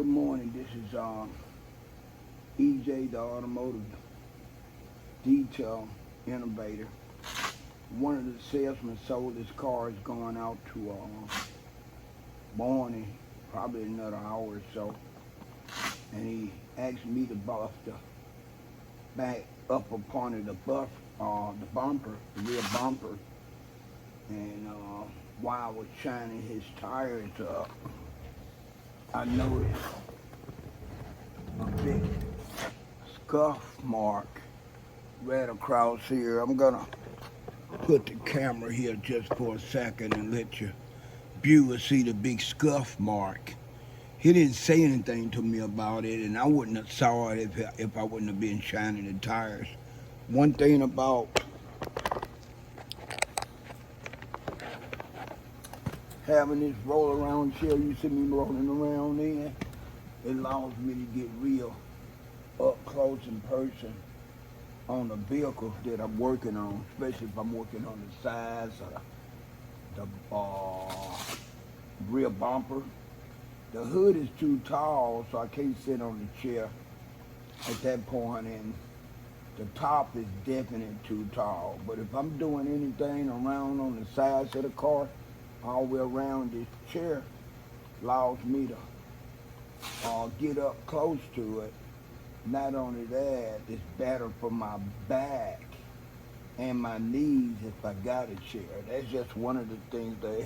Good morning. This is EJ, the automotive detail innovator. One of the salesmen sold his car. Is going out to Barney, probably another hour or so, and he asked me to buff the back upper part of the the bumper, the rear bumper, and while I was shining his tires up, I noticed a big scuff mark right across here. I'm gonna put the camera here just for a second and let your viewers see the big scuff mark. He didn't say anything to me about it, and I wouldn't have saw it if I wouldn't have been shining the tires. One thing about having this roll around chair, you see me rolling around in, it allows me to get real up close and person on the vehicles that I'm working on, especially if I'm working on the sides or the rear bumper. The hood is too tall, so I can't sit on the chair at that point, and the top is definitely too tall. But if I'm doing anything around on the sides of the car, all the way around this chair, allows me to get up close to it. Not only that, it's better for my back and my knees if I got a chair. That's just one of the things that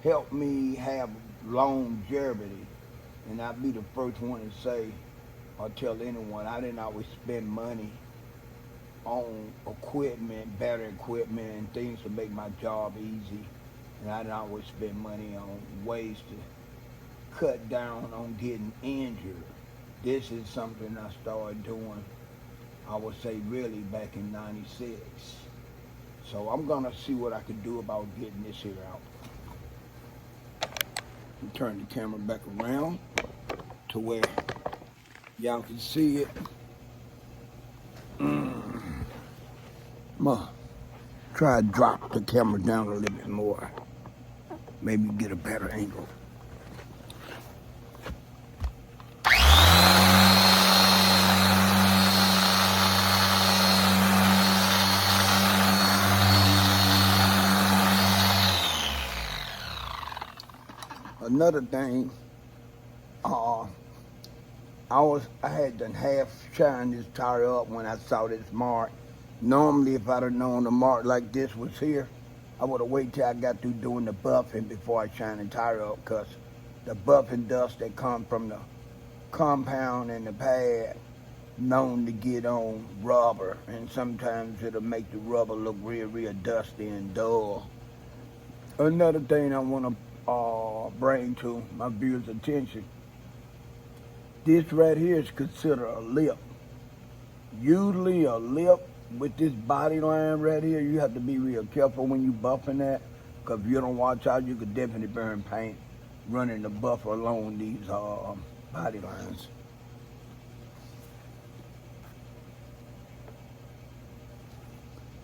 help me have longevity. And I'll be the first one to say or tell anyone, I didn't always spend money on equipment, better equipment, and things to make my job easy. And I didn't always spend money on ways to cut down on getting injured. This is something I started doing, I would say really back in '96. So I'm gonna see what I can do about getting this here out. Turn the camera back around to where y'all can see it. I'm gonna try to drop the camera down a little bit more. Maybe get a better angle. Another thing, I had done half shine this tire up when I saw this mark. Normally, if I'd have known a mark like this was here, I would have waited till I got through doing the buffing before I shine the tire up, because the buffing dust that comes from the compound and the pad known to get on rubber, and sometimes it'll make the rubber look real dusty and dull. Another thing I want to bring to my viewers' attention, this right here is considered a lip. Usually a lip with this body line right here, you have to be real careful when you buffing that, because if you don't watch out, you could definitely burn paint running the buffer along these body lines.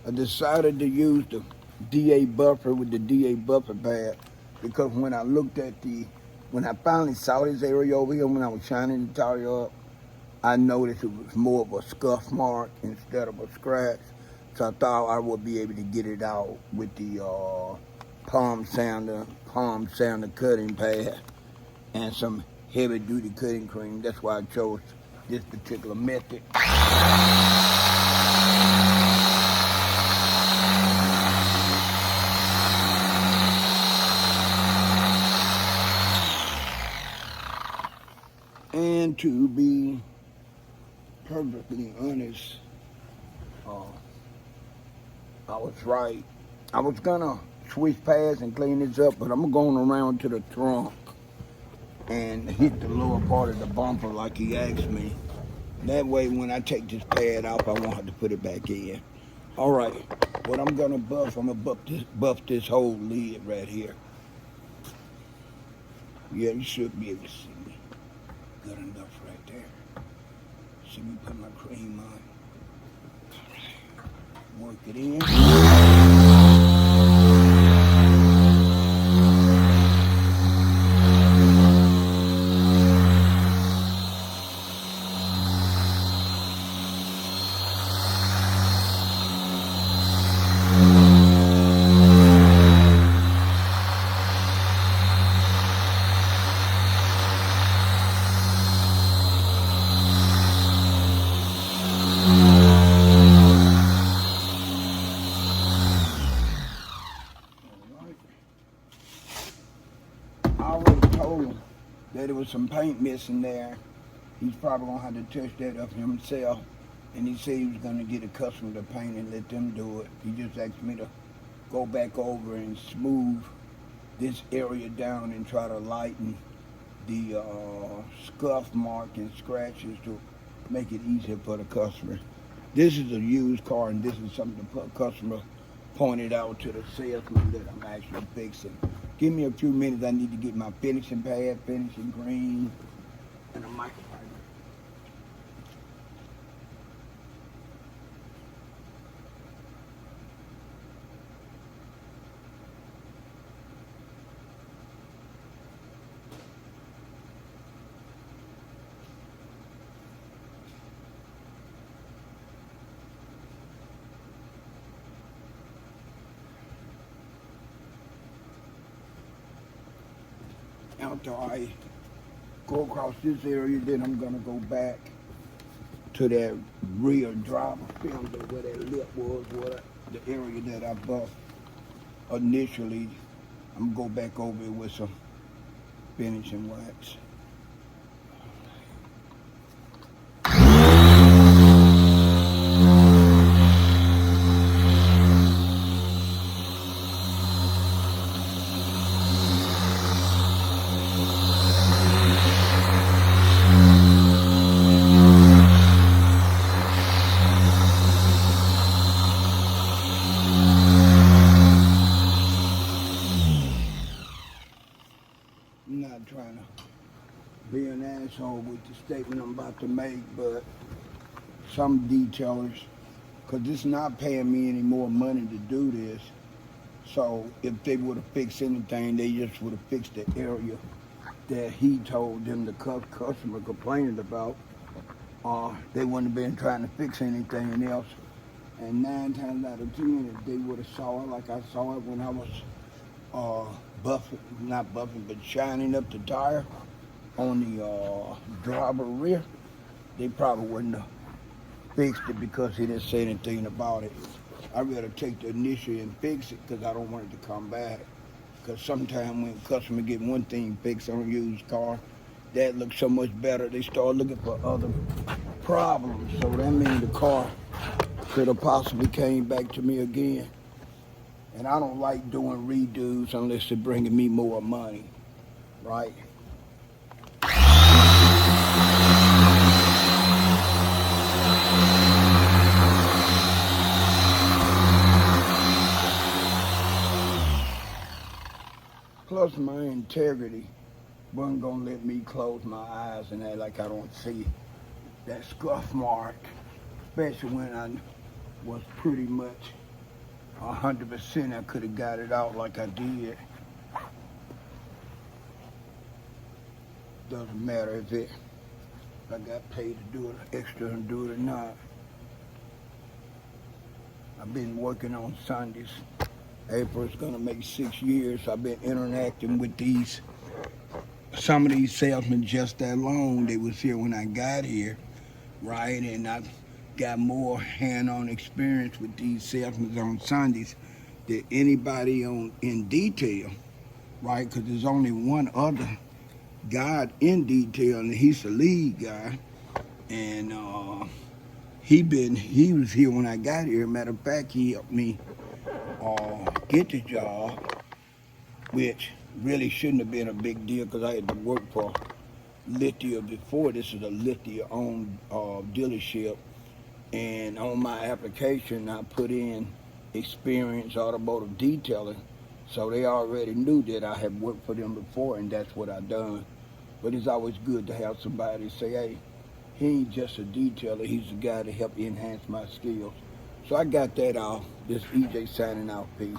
I decided to use the DA buffer with the DA buffer pad because when I finally saw this area over here when I was shining the tire up, I noticed it was more of a scuff mark instead of a scratch. So I thought I would be able to get it out with the palm sander cutting pad and some heavy duty cutting cream. That's why I chose this particular method. And to be perfectly honest, I was right. I was gonna switch pads and clean this up, but I'm going around to the trunk and hit the lower part of the bumper like he asked me. That way when I take this pad off, I won't have to put it back in. All right, what I'm gonna buff, I'm gonna buff this whole lid right here. Yeah, you should be able to see me. Good enough right there. See me put my cream on. All right. Work it in. was some paint missing there. He's probably gonna have to touch that up himself. And he said he was gonna get a customer to paint and let them do it. He just asked me to go back over and smooth this area down and try to lighten the scuff mark and scratches to make it easier for the customer. This is a used car, and this is something the customer pointed out to the salesman that I'm actually fixing. Give me a few minutes. I need to get my finishing pad, finishing green, and a microfiber. After I go across this area, then I'm gonna go back to that rear driver fender where that lip was, the area that I buffed initially. I'm gonna go back over it with some finishing wax. I'm not trying to be an asshole with the statement I'm about to make, but some detailers, because it's not paying me any more money to do this, so if they would have fixed anything, they just would have fixed the area that he told them the customer complained about. They wouldn't have been trying to fix anything else. And 9 times out of 10, if they would have saw it like I saw it when I was not buffing, but shining up the tire on the driver rear, they probably wouldn't have fixed it because he didn't say anything about it. I'd rather take the initial and fix it because I don't want it to come back. Because sometimes when a customer get one thing fixed on a used car, that looks so much better, they start looking for other problems. So that means the car could have possibly came back to me again. And I don't like doing redos unless they're bringing me more money, right? Plus my integrity wasn't gonna let me close my eyes and act like I don't see that scuff mark, especially when I was pretty much 100%. I could have got it out like I did. Doesn't matter if I got paid to do it extra and do it or not. I've been working on Sundays. April's gonna make 6 years. I've been interacting with some of these salesmen just that long. They was here when I got here, right? And I've got more hand-on experience with these salesmen on Sundays than anybody in detail, right? Because there's only one other guy in detail, and he's the lead guy. And he was here when I got here. Matter of fact, he helped me get the job, which really shouldn't have been a big deal because I had to work for Lithia before. This is a Lithia-owned dealership, and on my application I put in experience automotive detailing, so they already knew that I had worked for them before, and that's what I done. But it's always good to have somebody say, hey, he ain't just a detailer, he's the guy to help enhance my skills. So I got that off. This EJ signing out. Peace.